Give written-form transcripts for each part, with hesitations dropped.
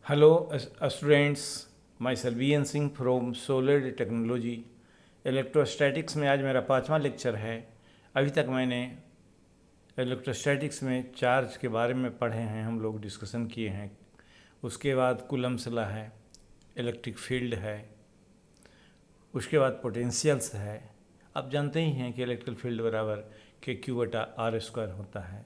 Hello students, my Serbian Singh from solar technology. Electrostatics में आज मेरा 5वां लेक्चर है। अभी तक मैंने इलेक्ट्रोस्टैटिक्स में चार्ज के बारे में पढ़े हैं, हम लोग डिस्कशन किए हैं। उसके बाद कूलम्ब्स लॉ है, इलेक्ट्रिक फील्ड है, उसके बाद पोटेंशियल्स है। आप जानते ही हैं कि इलेक्ट्रिक फील्ड बराबर KQ/R² होता है,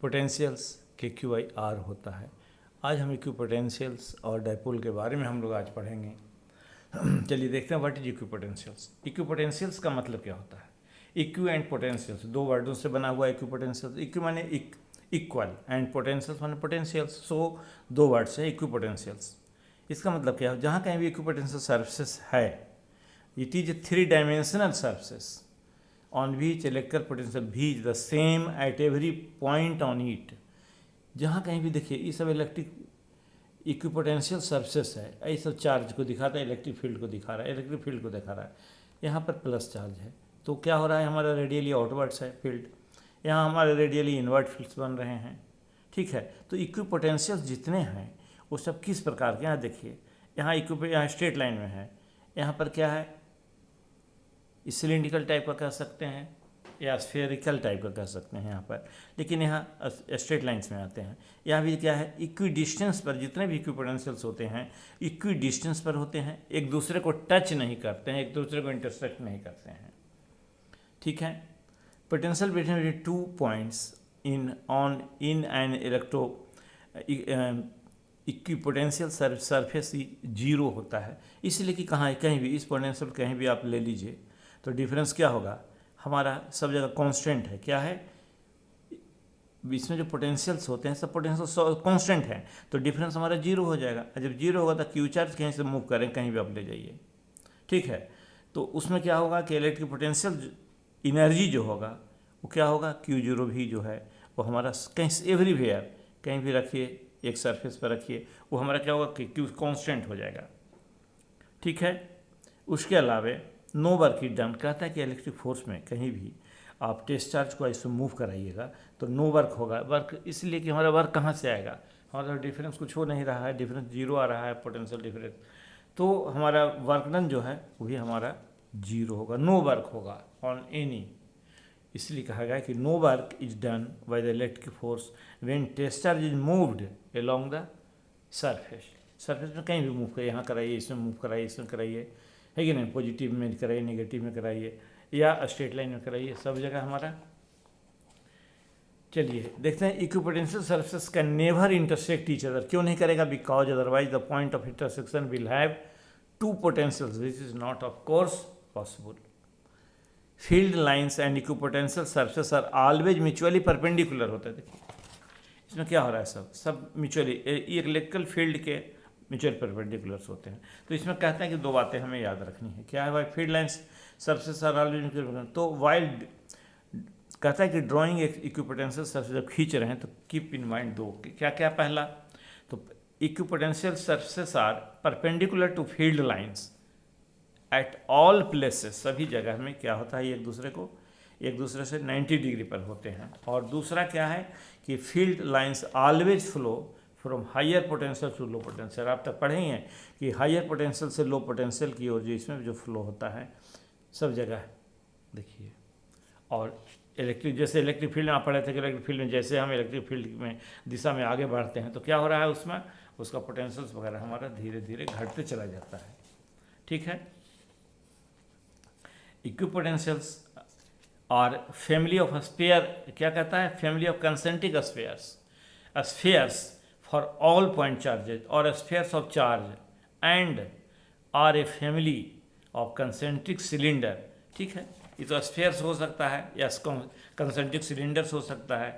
पोटेंशियल्स KQ/R होता है। आज हम इक्विपोटेंशियल्स और डायपोल के बारे में हम लोग आज पढ़ेंगे। चलिए देखते हैं व्हाट इज इक्विपोटेंशियल्स। इक्विपोटेंशियल्स का मतलब क्या होता है? इक्वी एंड पोटेंशियल्स दो वर्डों से बना हुआ इक्विपोटेंशियल्स। इक्वी माने इक्वल एंड पोटेंशियल्स माने पोटेंशियल्स, सो दो वर्ड्स है इक्विपोटेंशियल्स। इसका मतलब क्या है? जहाँ कहीं भी इक्विपोटेंशियल सर्फेस है, it is a 3 dimensional surface on which electrical potential भी is the same at every point on it. जहाँ कहीं भी देखिए ये सब इलेक्ट्रिक इक्विपोटेंशियल सर्फेस है, ये सब चार्ज को दिखाता है, इलेक्ट्रिक फील्ड को दिखा रहा है, इलेक्ट्रिक फील्ड को दिखा रहा है। यहाँ पर प्लस चार्ज है तो क्या हो रहा है? हमारा रेडियली आउटवर्ड्स है फील्ड, यहाँ हमारे रेडियली इनवर्ट फील्ड्स बन रहे हैं। ठीक है, तो इक्विपोटेंशियल जितने हैं वो सब किस प्रकार के? यहाँ देखिए, यहाँ स्ट्रेट लाइन में है, यहाँ पर क्या है? सिलिंड्रिकल टाइप का कह सकते हैं या स्फेरिकल टाइप का कह सकते हैं यहाँ पर, लेकिन यहाँ स्ट्रेट लाइंस में आते हैं। यहाँ भी क्या है? इक्वी डिस्टेंस पर जितने भी इक्विपोटेंशियल्स होते हैं इक्वी डिस्टेंस पर होते हैं, एक दूसरे को टच नहीं करते हैं, एक दूसरे को इंटरसेक्ट नहीं करते हैं। ठीक है, potential between 2 points in an electro equipotential surface zero होता है, इसलिए कि कहाँ कहीं भी इस पोटेंशियल कहीं भी आप ले लीजिए तो डिफरेंस क्या होगा? हमारा सब जगह कांस्टेंट है। क्या है? इसमें जो पोटेंशियल्स होते हैं सब पोटेंशियल कांस्टेंट है, तो डिफरेंस हमारा जीरो हो जाएगा। जब जीरो होगा तो क्यू चार्ज कहीं से मूव करें, कहीं भी आप ले जाइए। ठीक है, तो उसमें क्या होगा कि इलेक्ट्रिक पोटेंशियल इनर्जी जो होगा वो क्या होगा? Q0 भी जो है वो हमारा कहीं एवरीवेयर कहीं भी रखिए, एक सरफेस पर रखिए, वो हमारा क्या होगा कि क्यू कांस्टेंट हो जाएगा। ठीक है, उसके अलावा नो वर्क इज डन कहता है कि इलेक्ट्रिक फोर्स में कहीं भी आप टेस्ट चार्ज को ऐसे मूव कराइएगा तो नो वर्क होगा। वर्क इसलिए कि हमारा वर्क कहाँ से आएगा? हमारा डिफरेंस कुछ हो नहीं रहा है, डिफरेंस जीरो आ रहा है, पोटेंशियल डिफरेंस, तो हमारा वर्क डन जो है वही हमारा जीरो होगा, नो वर्क होगा ऑन एनी। इसलिए कहा गया कि no work is done by the electric force when test charge is moved along the surface. Surface में कहीं भी मूव कराइए, यहाँ कराइए, इसमें मूव कराइए, इसमें कराइए, है कि नहीं? पॉजिटिव में कराइए, नेगेटिव में कराइए या स्ट्रेट लाइन में कराइए, सब जगह हमारा। चलिए देखते हैं, equipotential surface can never intersect each other. क्यों नहीं करेगा? Because otherwise the point of intersection will have 2 potentials, this is not of course possible. Field lines and equipotential surface are always mutually perpendicular होता है। देखिए इसमें क्या हो रहा है, सब म्यूचुअली इलेक्ट्रिकल फील्ड के म्यूचुअल परपेंडिकुलर्स होते हैं। तो इसमें कहते हैं कि 2 बातें हमें याद रखनी है। क्या है भाई? Field lines surface are always, तो वाइल कहता है कि ड्राइंग एक इक्विपोटेंशियल सर्फेस जब खींच रहे हैं तो कीप इन माइंड 2 क्या क्या? पहला तो equipotential surface are perpendicular to field lines at all places. सभी जगह में क्या होता है? एक दूसरे से 90 डिग्री पर होते हैं। और दूसरा क्या है कि field lines always flow from higher potential to low potential. आप तक पढ़े ही हैं कि हायर पोटेंशियल से लो पोटेंशियल की ओर जो इसमें जो फ्लो होता है सब जगह देखिए। और जैसे इलेक्ट्रिक फील्ड में आप पढ़े थे कि इलेक्ट्रिक फील्ड में जैसे हम इलेक्ट्रिक फील्ड में दिशा में आगे बढ़ते हैं तो क्या हो रहा है उसमें? उसका पोटेंशियल्स वगैरह हमारा धीरे धीरे घटते चला जाता है। ठीक है, इक्विपोटेंशियल्स और फैमिली ऑफ स्फीयर, क्या कहता है? Family of concentric spheres for all point charges or spheres of charge and are a family of concentric cylinder। ठीक है, ये तो स्फीयर्स हो सकता है या कंसेंट्रिक सिलेंडर्स हो सकता है।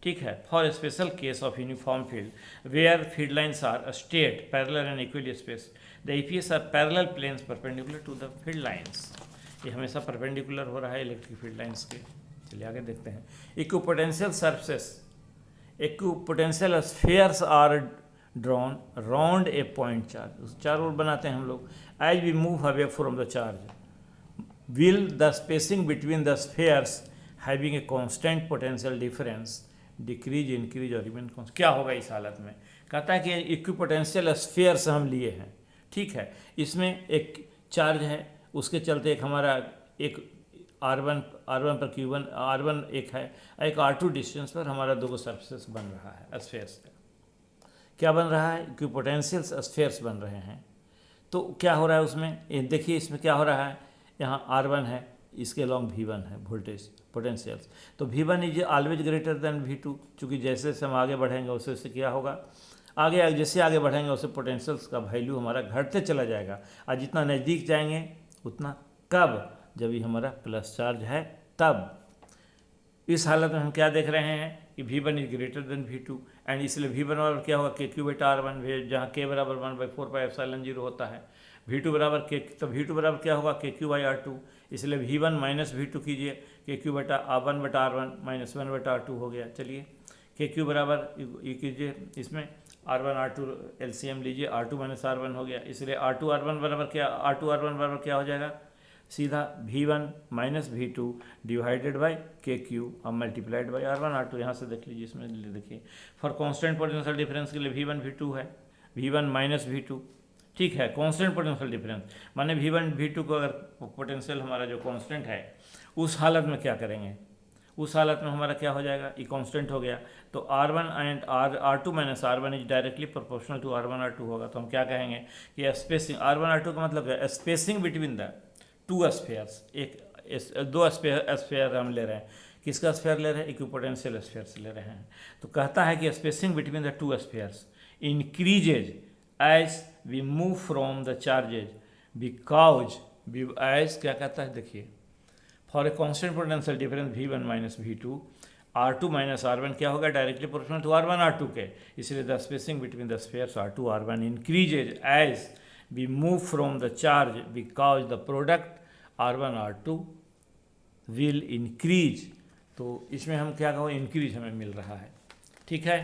ठीक है, for special case of uniform field where field lines are straight parallel and equally space the EPS are parallel planes perpendicular to the field lines. ये हमेशा परपेंडिकुलर हो रहा है इलेक्ट्रिक फील्ड लाइन्स के। चलिए आगे देखते हैं, equipotential surface equipotential spheres are drawn round a point charge. चारों ओर बनाते हैं हम लोग। As we move away from the charge will the spacing between the spheres having a constant potential difference decrease, increase और रिमेन कांस्टेंट। क्या होगा इस हालत में? कहता है कि इक्विपोटेंशियल स्फीयर्स हम लिए हैं, ठीक है। इसमें एक चार्ज है, उसके चलते एक हमारा एक R1 पर Q1 R1 एक है, एक R2 डिस्टेंस पर हमारा दो सरफेस बन रहा है स्फीयर्स का। क्या बन रहा है? इक्विपोटेंशियल स्फीयर्स बन रहे हैं। तो क्या हो रहा है उसमें, देखिए इसमें क्या हो रहा है, यहाँ R1 है, इसके अलॉन्ग V1 है वोल्टेज पोटेंशियल्स। तो V1 is always greater than V2, चूँकि जैसे जैसे हम आगे बढ़ेंगे वैसे वैसे क्या होगा, जैसे आगे बढ़ेंगे उससे पोटेंशियल्स का वैल्यू हमारा घटते चला जाएगा, और जितना नज़दीक जाएंगे उतना, कब? जब ये हमारा प्लस चार्ज है तब। इस हालत में हम क्या देख रहे हैं कि V1 is greater than V2, and इसलिए V1 बराबर क्या होगा, KQ बटा R1, जहाँ K बराबर 1/4πε0 होता है। V2 बराबर K, तो V2 बराबर क्या होगा, KQ बाई R2, इसलिए V1 माइनस V2 कीजिए, KQ बटा R1 बटा R1 माइनस 1 बटा R2 हो गया। चलिए KQ बराबर ये कीजिए, इसमें R1 R2 LCM लीजिए, R2 माइनस R1 हो गया, इसलिए R2 R1 बराबर क्या हो जाएगा, सीधा V1 minus V2 divided by KQ और मल्टीप्लाइड बाई R1 R2। यहाँ से देख लीजिए, इसमें देखिए फॉर कांस्टेंट पोटेंशियल डिफरेंस के लिए V1 V2 है, V1 माइनस V2, ठीक है। कांस्टेंट पोटेंशियल डिफरेंस माने V1 V2 को अगर पोटेंशियल हमारा जो कांस्टेंट है, उस हालत में क्या करेंगे, उस हालत में हमारा क्या हो जाएगा, ये कांस्टेंट हो गया, तो R1 and R2 minus R1 is directly proportional to R1 R2 होगा। तो हम क्या कहेंगे कि स्पेसिंग R1 R2 का मतलब है spacing between the two spheres, दो स्फीयर हम ले रहे हैं, किसका स्फीयर ले रहे हैं, इक्विपोटेंशियल स्फीयर्स ले रहे हैं। तो कहता है कि spacing between the two spheres increases as we move from the charges because as क्या कहता है, देखिए for a constant potential difference V1 minus V2 R2 minus R1 क्या होगा, directly proportional to R1 R2 के, इसलिए the spacing between the spheres R2 R1 increases as we move from the charge because the product R1 R2 will increase। तो इसमें हम क्या कहो, increase हमें मिल रहा है, ठीक है।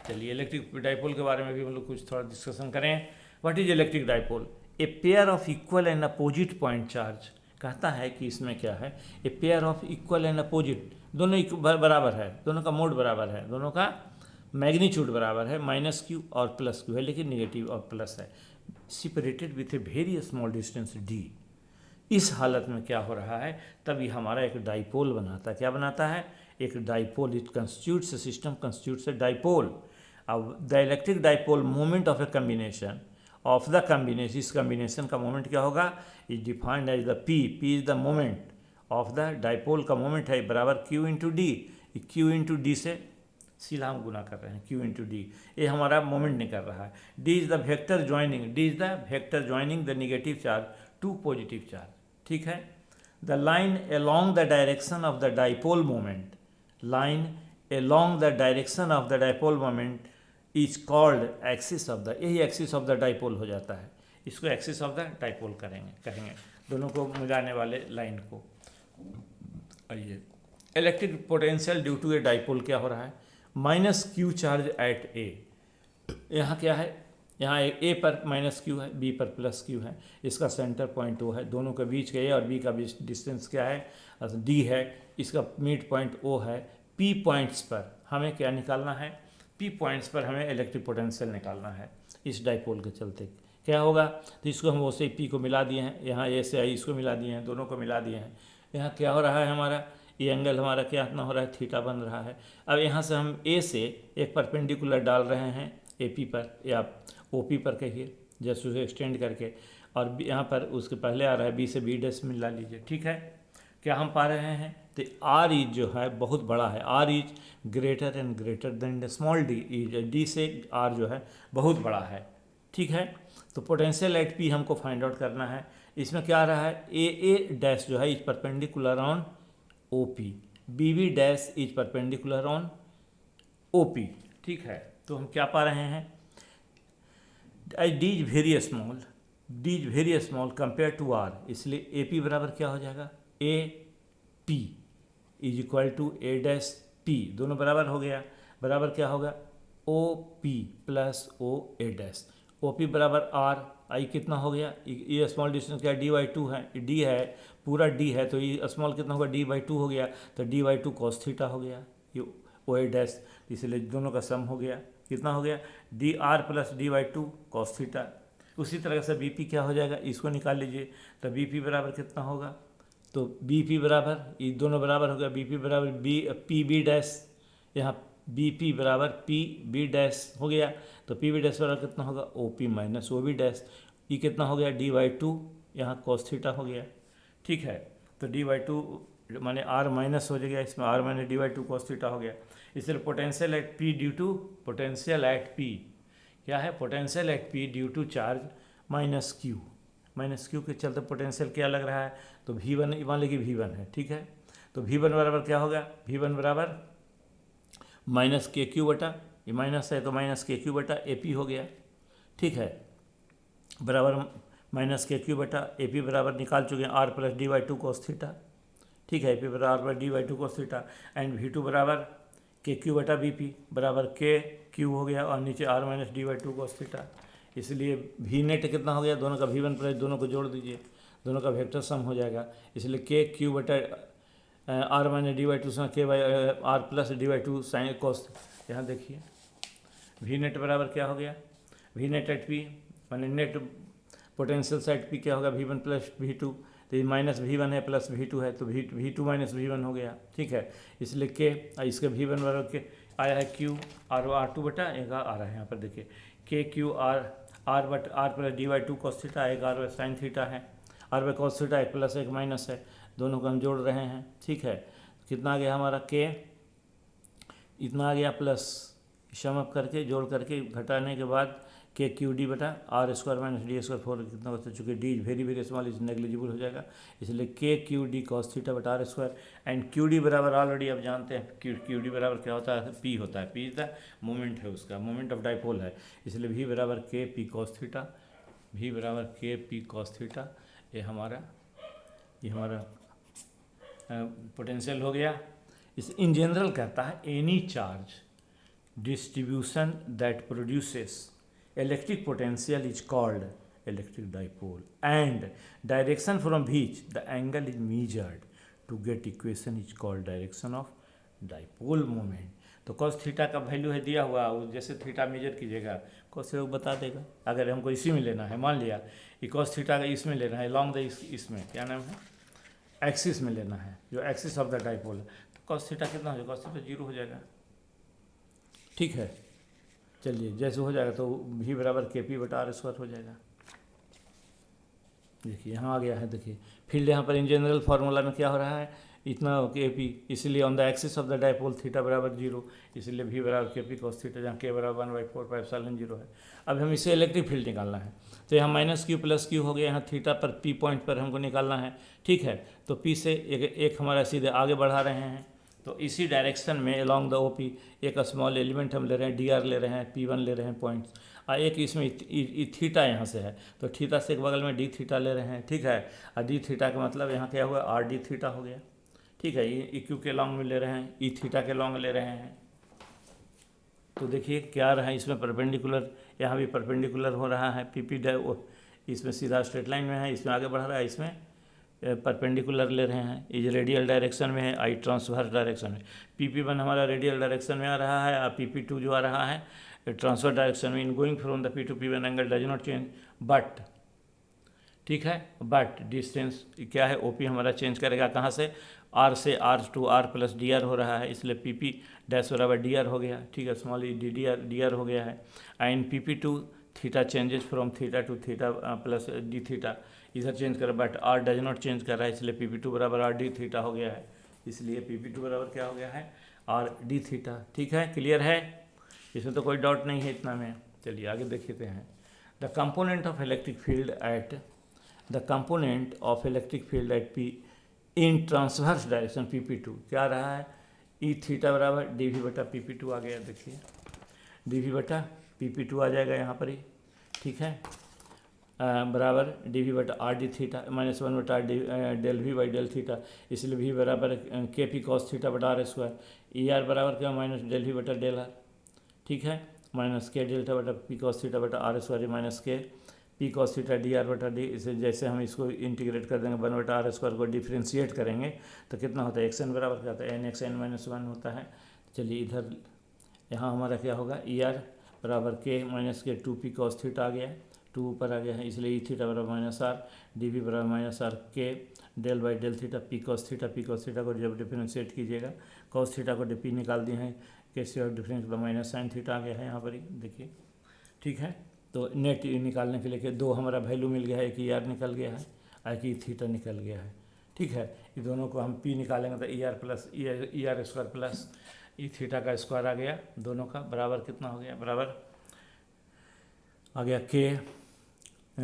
चलिए इलेक्ट्रिक डाइपोल के बारे में भी हम लोग कुछ थोड़ा डिस्कशन करें। What is electric dipole? A pair of equal and opposite point charge. कहता है कि इसमें क्या है, a pair of equal and opposite, दोनों बराबर है, दोनों का मोड बराबर है, दोनों का मैग्नीट्यूड बराबर है, -q और +q है, लेकिन निगेटिव और प्लस है, separated with a very small distance d। इस हालत में क्या हो रहा है, तभी हमारा एक डाइपोल बनाता है। क्या बनाता है? एक dipole. It constitutes a system, constitutes a dipole. अब the electric dipole moment of a combination of the combination, इस कम्बिनेशन का मोमेंट क्या होगा, is defined as the p is the moment of the dipole का moment है बराबर q into D. q into D से सीधा हम गुना कर रहे हैं, q इंटू डी, ये हमारा मोमेंट निकल रहा है। d is the vector joining the negative charge to positive charge, ठीक है। The line along the direction of the dipole moment, line along the direction of the dipole moment is called axis of the, यही axis of the dipole हो जाता है, इसको axis of the dipole कहेंगे दोनों को मिलाने वाले लाइन को। आइए, electric potential due to a dipole क्या हो रहा है, -q चार्ज एट ए। यहाँ क्या है, यहाँ ए पर -q है, बी पर +q है, इसका सेंटर पॉइंट O है, दोनों के बीच का ए और बी का बीच डिस्टेंस क्या है, d है, इसका मिड पॉइंट O है। p पॉइंट्स पर हमें क्या निकालना है, p पॉइंट्स पर हमें इलेक्ट्रिक पोटेंशियल निकालना है इस डाइपोल के चलते। क्या होगा, तो इसको हम वैसे ही p को मिला दिए हैं, यहाँ a से i इसको मिला दिए हैं, दोनों को मिला दिए हैं। यहाँ क्या हो रहा है, हमारा ये एंगल हमारा क्या इतना हो रहा है, थीटा बन रहा है। अब यहाँ से हम a से एक परपेंडिकुलर डाल रहे हैं AP पर या OP पर कहिए, जैसे उसे एक्सटेंड करके, और यहाँ पर उसके पहले आ रहा है B से B' मिला लीजिए, ठीक है। क्या हम पा रहे हैं, तो R इज जो है बहुत बड़ा है, R is greater and greater than small d is, D से R जो है बहुत बड़ा है, ठीक है। तो पोटेंशियल एट P हमको फाइंड आउट करना है। इसमें क्या आ रहा है, AA डैश जो है is perpendicular on OP, BB dash is perpendicular on OP, ठीक है। तो हम क्या पा रहे हैं, d is very small compare to R, इसलिए AP बराबर क्या हो जाएगा, AP is equal to A dash P, दोनों बराबर हो गया, बराबर क्या होगा, OP plus OA dash. OP बराबर R, I कितना हो गया, ये स्मॉल डिस्टेंस क्या d/2 है, d है, पूरा d है, तो ये स्मॉल कितना होगा, d/2 हो गया, तो d/2 cos थीटा हो गया, ये OA डैश, इसलिए दोनों का सम हो गया, कितना हो गया D R plus D by two cos theta. उसी तरह से बी पी क्या हो जाएगा, इसको निकाल लीजिए। तो बी पी बराबर कितना होगा, तो बी पी बराबर, ये दोनों बराबर हो गया, बी पी बराबर बी पी बी डैश, यहाँ बी पी बराबर पी बी डैश हो गया। तो पी बी डैश बराबर कितना होगा O P minus O B dash. ये कितना हो गया डी बाई टू, यहाँ कॉस थीटा हो गया। ठीक है, तो डी बाई टू माने आर माइनस हो जाएगा, इसमें R minus D by two cos theta हो गया। इसलिए potential at P due to, potential at P क्या है, potential at P due to charge minus Q, minus Q के चलते पोटेंशियल क्या लग रहा है, तो V1 मान लीजिए V1 है। ठीक है, तो V1 बराबर क्या होगा, V1 बराबर माइनस के क्यू बटा, ये माइनस है तो माइनस के क्यू बटा ए पी हो गया। ठीक है, बराबर माइनस के क्यू बटा ए पी बराबर निकाल चुके हैं R plus D by two cos theta. ठीक है, ए पी बराबर D by two cos theta and V2 बराबर के क्यू बटा बी पी बराबर के क्यू हो गया और नीचे R minus D by two cos theta. इसलिए वी नेट कितना हो गया, दोनों का V1 प्लस दोनों को जोड़ दीजिए, दोनों का वेक्टर सम हो जाएगा। इसलिए के क्यू बटा R minus D by two K by R plus D by two sine cos. यहाँ देखिए वी नेट बराबर क्या हो गया, वी नेट एट पी माने नेट पोटेंशियल साइड पी क्या होगा V1 प्लस V2, तो ये माइनस V1 है प्लस V2 है तो V2 माइनस V1 हो गया। ठीक है, इसलिए के इसके V1 बराबर के आया है क्यू आर टू बटा एक आ रहा है, यहाँ पर देखिए K Q R but R plus D by two cos theta, एक आर बाई साइन थीटा है, आर बाई कॉस थीटा एक प्लस एक माइनस है, दोनों को हम जोड़ रहे हैं। ठीक है, कितना आ गया हमारा के, इतना आ गया प्लस सम अप करके जोड़ करके घटाने के बाद के क्यू डी बटा R square minus D square four कितना होता है, चूँकि D very very small is negligible हो जाएगा, इसलिए K Q D cos theta बटा R square and Q D बराबर ऑलरेडी आप जानते हैं क्यू डी बराबर क्या होता है, पी होता है, पी इज द मोमेंट है उसका, मोमेंट ऑफ डाइपोल है, इसलिए वी बराबर K P cos theta, we बराबर के पी कॉस थीटा। ये हमारा पोटेंशियल हो गया। इस इन जनरल कहता है any charge distribution that produces electric potential is called electric dipole and direction from which the angle is measured to get equation is called direction of dipole moment। तो cos theta का value है दिया हुआ, वो जैसे theta major कीजिएगा cos से वो बता देगा। अगर हमको इसी में लेना है, मान लिया ये cos थीटा का इसमें लेना है लॉन्ग द इसमें क्या नाम है एक्सिस में लेना है, जो एक्सिस ऑफ द डाइपोल है, तो cos थीटा कितना हो जाएगा, cos थीटा 0 हो जाएगा। ठीक है, चलिए जैसे हो जाएगा तो भी बराबर के पी बटा आर स्क्वायर हो जाएगा। देखिए यहाँ आ गया है, देखिए फील्ड यहाँ पर इन जनरल फार्मूला में क्या हो रहा है, इतना के पी, इसलिए on the axis of the dipole theta बराबर 0, इसलिए भी बराबर के पी कॉस थीटा, जहाँ के बराबर 1/4πε0 है। अब हम इसे इलेक्ट्रिक फील्ड निकालना है, तो यहाँ माइनस क्यू प्लस क्यू हो गया, यहाँ थीटा पर पी पॉइंट पर हमको निकालना है। ठीक है, तो पी से एक हमारा सीधे आगे बढ़ा रहे हैं, तो इसी डायरेक्शन में अलॉन्ग द ओ पी एक स्मॉल एलिमेंट हम ले रहे हैं, डी आर ले रहे हैं, P1 ले रहे हैं पॉइंट्स, और एक इसमें थीटा यहाँ से है, तो थीटा से एक बगल में डी थीटा ले रहे हैं। ठीक है, और डी थीटा का मतलब यहाँ क्या हुआ आर डी थीटा हो गया। ठीक है, ये क्यू के लॉन्ग में ले रहे हैं, ई थीटा के लॉन्ग ले रहे हैं, तो देखिए क्या रहा है इसमें परपेंडिकुलर, यहाँ भी परपेंडिकुलर हो रहा है, पी पी इसमें सीधा स्ट्रेट लाइन में है, इसमें आगे बढ़ रहा है, इसमें परपेंडिकुलर ले रहे हैं, इज रेडियल डायरेक्शन में है, आई ट्रांसवर्स डायरेक्शन में। PP1 हमारा रेडियल डायरेक्शन में आ रहा है और PP2 जो आ रहा है ट्रांसफर डायरेक्शन में। In going from the P2 P1 angle does not change but, ठीक है, बट डिस्टेंस क्या है OP हमारा चेंज करेगा कहाँ से, R से R to R plus DR हो रहा है, इसलिए PP डैश बराबर DR हो गया। ठीक है, स्मॉल DR हो गया है and PP2 theta changes from theta to theta plus D theta, इधर चेंज कर, but R does not change कर रहा है, इसलिए PP2 बराबर आर डी थीटा हो गया है, इसलिए PP2 बराबर क्या हो गया है आर डी थीटा। ठीक है, क्लियर है, इसमें तो कोई डाउट नहीं है इतना में। चलिए आगे देखते हैं, the component of electric field at P in transverse direction PP2 क्या रहा है, ई थीटा बराबर डी वी बटा PP2 आ गया। देखिए डी वी बटा PP2 आ जाएगा यहाँ पर ही। ठीक है, बराबर डी वी बटा आर डी थीटा माइनस 1 बटा del V by del theta, इसलिए भी बराबर के पी कॉस थीटा बटा आर स्क्वायर, ई आर बराबर क्या माइनस डेल वी बटा डेल आर। ठीक है, माइनस के डेल्टा बटा पी कॉस थीटा बटा R square minus K P cos theta D R बटा डी। इसे जैसे हम इसको इंटीग्रेट कर देंगे 1 बटा आर स्क्वायर को डिफ्रेंशिएट करेंगे तो कितना होता है, एक्स एन बराबर क्या होता है, एन एक्स एन माइनस 1 होता है। चलिए इधर यहाँ हमारा क्या होगा, ई आर बराबर के माइनस के 2p cos थीटा आ गया है, 2 ऊपर आ गया है, इसलिए ई थीटा बराबर माइनस आर, डी वी बराबर minus R K del by del theta P cos theta को जब डिफ्रेंशिएट कीजिएगा कॉस थीटा को पी निकाल दिए हैं, कैसे और डिफरेंस मतलब माइनस साइन थीटा आ गया है यहाँ पर ही देखिए। ठीक है, तो नेट निकालने के लिए दो हमारा वैल्यू मिल गया है, एक ई आर निकल गया है, एक ई थीटा निकल गया है। ठीक है, ये दोनों को हम पी निकालेंगे तो E R plus E R square plus E theta का स्क्वायर आ गया, दोनों का बराबर कितना हो गया, बराबर आ गया के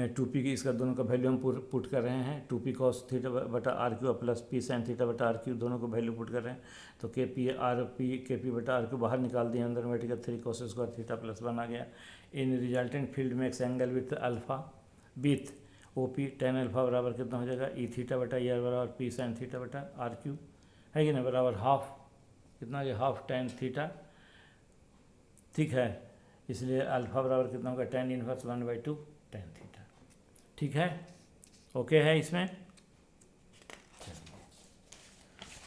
2p की, इसका दोनों का वैल्यू हम पुट कर रहे हैं, 2p कॉस थीटा बटा R cube plus P sine theta बटा आर क्यू, दोनों को वैल्यू पुट कर रहे हैं। तो के पी बटा आर क्यू बाहर निकाल दिए, अंदर में 3 कॉस स्क्वायर थीटा प्लस 1 आ गया। इन रिजल्टेंट फील्ड में एक angle with alpha with O P tan alpha बराबर कितना हो जाएगा, ई थीटा बटा ई आर बराबर पी साइन थीटा बटा आर क्यू है कि ना, बराबर हाफ कितना हो गया, हाफ टेन थीटा। ठीक है, इसलिए अल्फा बराबर कितना होगा, टेन इनवर्स 1/2 टेन थीटा। ठीक है, ओके है इसमें,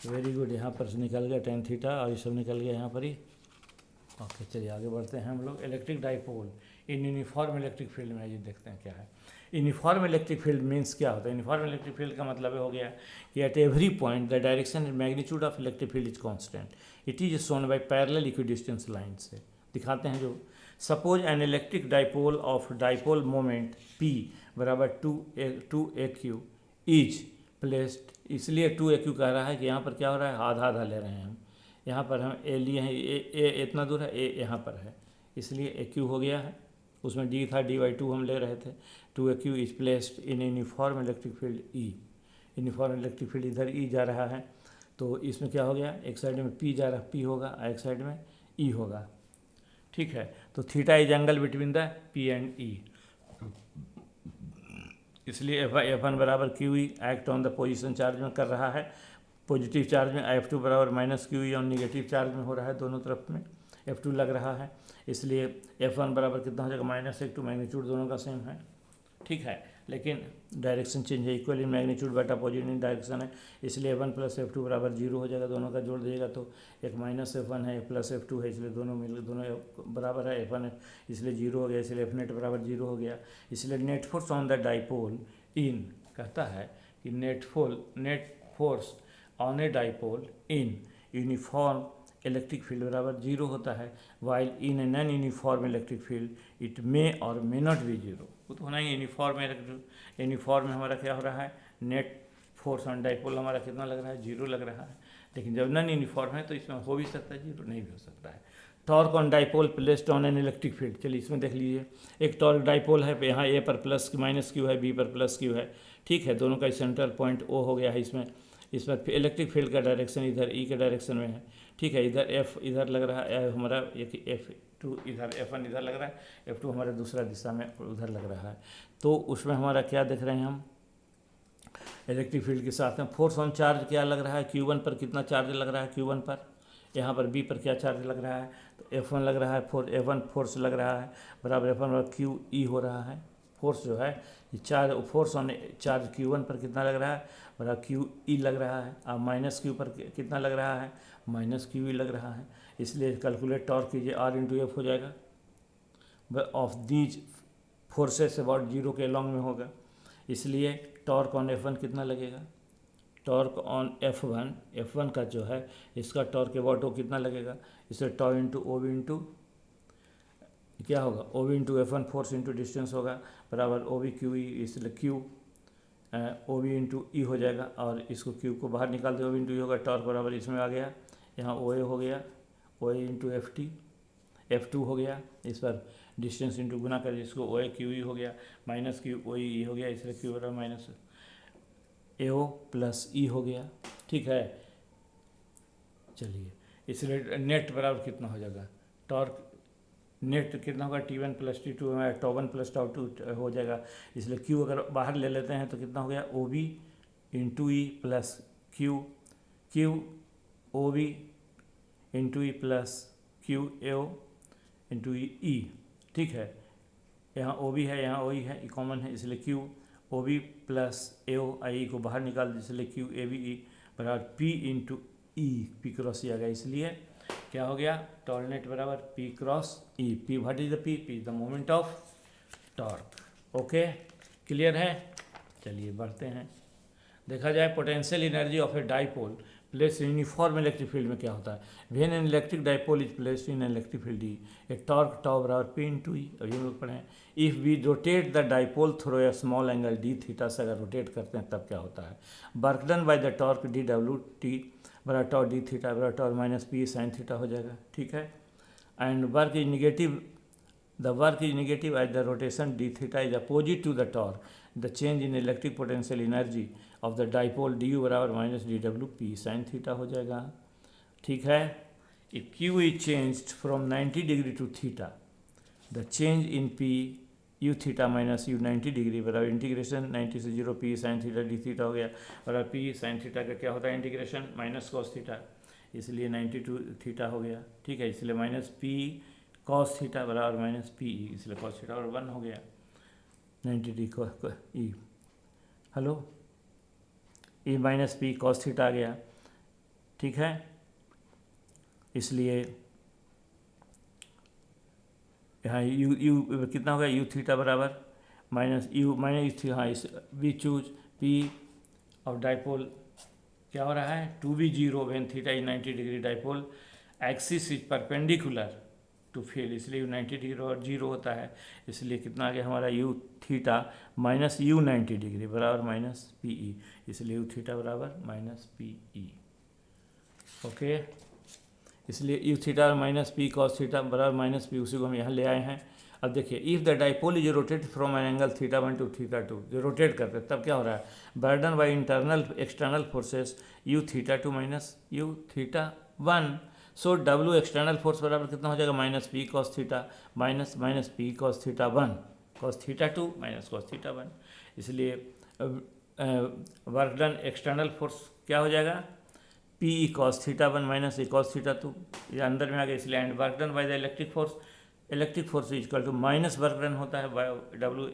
वेरी गुड। यहाँ पर से निकल गया टेन थीटा और ये सब निकल गया यहाँ पर ही। ओके, चलिए आगे बढ़ते हैं हम लोग। Electric dipole in uniform electric field में, ये देखते हैं क्या है। यूनिफॉर्म इलेक्ट्रिक फील्ड मीन्स क्या होता है, यूनिफॉर्म इलेक्ट्रिक फील्ड का मतलब हो गया कि eight every point the direction and magnitude of electric field is constant, it is shown by parallel equidistance line से दिखाते हैं जो। Suppose an electric dipole of dipole moment P बराबर 2AQ इज प्लेस्ड, इसलिए 2AQ कह रहा है कि यहाँ पर क्या हो रहा है, आधा आधा ले रहे हैं हम, यहाँ पर हम ए लिए हैं, ए इतना दूर है, ए यहाँ पर है, इसलिए AQ हो गया है, उसमें D था, D/2 हम ले रहे थे। 2AQ is placed in uniform electric field E, uniform electric field इधर E जा रहा है, तो इसमें क्या हो गया, एक साइड में P जा रहा है, P होगा, एक साइड में E होगा। ठीक है, तो theta is angle between the P and E, इसलिए F1 बराबर QE act on the position charge में कर रहा है, पॉजिटिव चार्ज में F2 बराबर माइनस QE और निगेटिव चार्ज में हो रहा है, दोनों तरफ में F2 लग रहा है, इसलिए F1 बराबर कितना हो जाएगा, -1 मैग्नीट्यूड दोनों का सेम है। ठीक है, लेकिन डायरेक्शन चेंज है, इक्वल इन मैग्नीट्यूड बटा पॉजिटिव इन डायरेक्शन है, इसलिए F1 प्लस F2 बराबर 0 हो जाएगा, दोनों का जोड़ दिएगा तो एक -F1 है, प्लस F2 है, इसलिए दोनों मिल दोनों बराबर है, F1 इसलिए 0 हो गया, इसलिए F नेट बराबर 0 हो गया। इसलिए net force on the dipole इन कहता है कि net force on a dipole in uniform electric field बराबर 0 होता है, while in a non uniform electric field it may और मे नॉट बी 0। वो तो होना ही यूनिफॉर्म में हमारा क्या हो रहा है, नेट फोर्स ऑन डाइपोल हमारा कितना लग रहा है, 0 लग रहा है, लेकिन जब नॉन यूनिफॉर्म है तो इसमें हो भी सकता है 0, नहीं भी हो सकता है। Torque on dipole placed on an electric field, चलिए इसमें देख लीजिए, एक टॉर्क डाइपोल है, यहाँ ए पर प्लस माइनस क्यू है, बी पर प्लस क्यू है। ठीक है, दोनों का सेंट्रल पॉइंट O हो गया है, इसमें इलेक्ट्रिक फील्ड का डायरेक्शन इधर E के डायरेक्शन में है। ठीक है, इधर F इधर लग रहा है हमारा, F2 इधर, F1 इधर लग रहा है, F2 हमारे दूसरा दिशा में उधर लग रहा है। तो उसमें हमारा क्या देख रहे हैं हम, इलेक्ट्रिक फील्ड के साथ में फोर्स ऑन चार्ज क्या लग रहा है, Q1 पर कितना चार्ज लग रहा है, Q1 पर, यहाँ पर B पर क्या चार्ज लग रहा है, तो F1 लग रहा है, F1 फोर्स लग रहा है, बराबर F1 बराबर QE हो रहा है। फोर्स जो है charge, force on charge Q1 पर कितना लग रहा है, बराबर QE लग रहा है, और माइनस Q पर कितना लग रहा है, माइनस QE लग रहा है। इसलिए कैलकुलेट टॉर्क कीजिए, R/F हो जाएगा, ऑफ दीज फोर्सेस अबाउट 0 के लॉन्ग में होगा, इसलिए टॉर्क ऑन F1 कितना लगेगा, टॉर्क ऑन F1 का जो है इसका टॉर्क अबाउट वो कितना लगेगा, इससे tau into O V into क्या होगा, O V into F1 force into distance होगा, बराबर ओ वी QE, इसलिए Q O V into E हो जाएगा, और इसको Q को बाहर निकाल दे, ओ वी इंटू ई होगा, टॉर्क बराबर इसमें आ गया, यहाँ OA हो गया, OA इंटू F2 हो गया, इस पर डिस्टेंस इंटू गुना कर इसको OA QE हो गया, माइनस Q OE हो गया, इसलिए Q बराबर माइनस AO प्लस E हो गया। ठीक है, चलिए इसलिए नेट बराबर कितना हो जाएगा, टॉर्क नेट कितना होगा, T1 प्लस T2 टॉ1 प्लस टॉ2 हो जाएगा, इसलिए Q अगर बाहर ले लेते हैं तो कितना हो गया, OB into E plus Q OB into E plus QAO into E। ठीक है, यहाँ OB है, यहाँ OE है, कॉमन है, इसलिए Q OB plus AO I को बाहर निकाल, इसलिए QABE बराबर P into E, P cross E आ गया, इसलिए क्या हो गया, टॉर्क नेट बराबर P cross E। P what is the P is the moment of torque. Okay, clear है। चलिए बढ़ते हैं। देखा जाए potential energy of a dipole place in uniform electric field में क्या होता है। When an electric dipole is placed in electric field E, a torque tau बराबर P इंटू ई। अभी हम लोग पढ़े हैं, if we rotate the dipole through a small angle d theta से अगर रोटेट करते हैं तब क्या होता है। Work done by the torque dWt बराबर टॉर्क d थीटा बराबर torque minus P sine theta हो जाएगा, ठीक है। And work is negative, the work is negative as the rotation d theta is opposite to the torque. The change in electric potential energy of the dipole du बराबर minus dw p sin theta हो जाएगा, ठीक है। if q is changed from 90 degree to theta, the change in p u theta minus u 90 degree बराबर integration 90 से 0 p sin theta d theta हो गया, बराबर p sin theta का क्या होता है इंटीग्रेशन माइनस cos theta, इसलिए 90 टू थीटा हो गया, ठीक है। इसलिए माइनस p cos थीटा बराबर माइनस पी ई, इसलिए cos थीटा बराबर 1 हो गया 90 E. Hello, E minus P cos theta आ गया, ठीक है। इसलिए यहाँ यू कितना हो गया, यू थीटा बराबर माइनस यू माइनस, हाँ इस we choose P of dipole क्या हो रहा है 2v0 when theta is 90 degree, dipole axis is perpendicular to field, इसलिए यू 90 डिग्री और 0 होता है, इसलिए कितना आ गया हमारा U theta minus U 90 degree बराबर माइनस पी ई, इसलिए यू थीटा बराबर माइनस पी ई। ओके, इसलिए U theta minus P cos theta बराबर माइनस पी, उसी को हम यहाँ ले आए हैं। अब देखिए, if the dipole is rotate from an angle theta 1 to theta 2, जो रोटेट करते हैं तब क्या हो रहा है, burden by internal external forces you theta 2 minus you theta 1। So W external force बराबर कितना हो जाएगा minus P cos theta minus minus P cos theta 1 cos theta 2 minus cos theta 1, इसलिए वर्क डन एक्सटर्नल फोर्स क्या हो जाएगा P E cos theta 1 minus E cos theta 2, ये अंदर में आ गया, इसलिए and work done by the electric force equal to minus work done होता है बाय डब्ल्यू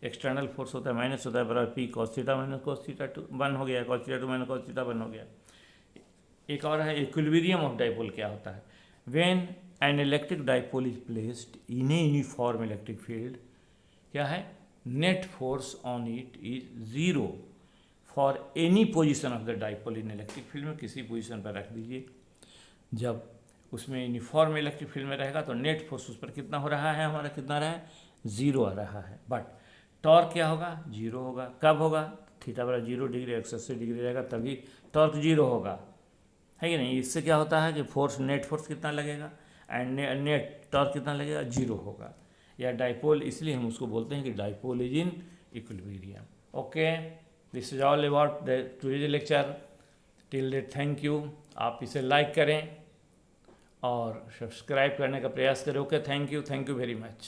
एक्सटर्नल फोर्स होता है माइनस होता है बराबर P cos theta minus cos theta 2 1 हो गया, cos theta 2 minus cos theta 1 हो गया। एक और है इक्विलिब्रियम ऑफ डाइपोल क्या होता है, when an electric dipole is placed in a uniform electric field, क्या है net force on it is 0 for any position of the dipole in electric field में, किसी पोजीशन पर रख दीजिए, जब उसमें यूनिफॉर्म इलेक्ट्रिक फील्ड में रहेगा तो नेट फोर्स उस पर कितना हो रहा है हमारा, कितना रहा है 0 आ रहा है, बट टॉर्क क्या होगा 0 होगा, कब होगा थीटा बराबर 0 डिग्री 180 डिग्री रहेगा तभी टॉर्क 0 होगा, है कि नहीं। इससे क्या होता है कि फोर्स नेट फोर्स कितना लगेगा एंड नेट टॉर्क कितना लगेगा 0 होगा, या डाइपोल, इसलिए हम उसको बोलते हैं कि dipole is in equilibrium. Okay, this is all about the today's lecture, till date thank you. आप इसे लाइक करें और सब्सक्राइब करने का प्रयास करें। Okay, thank you very much.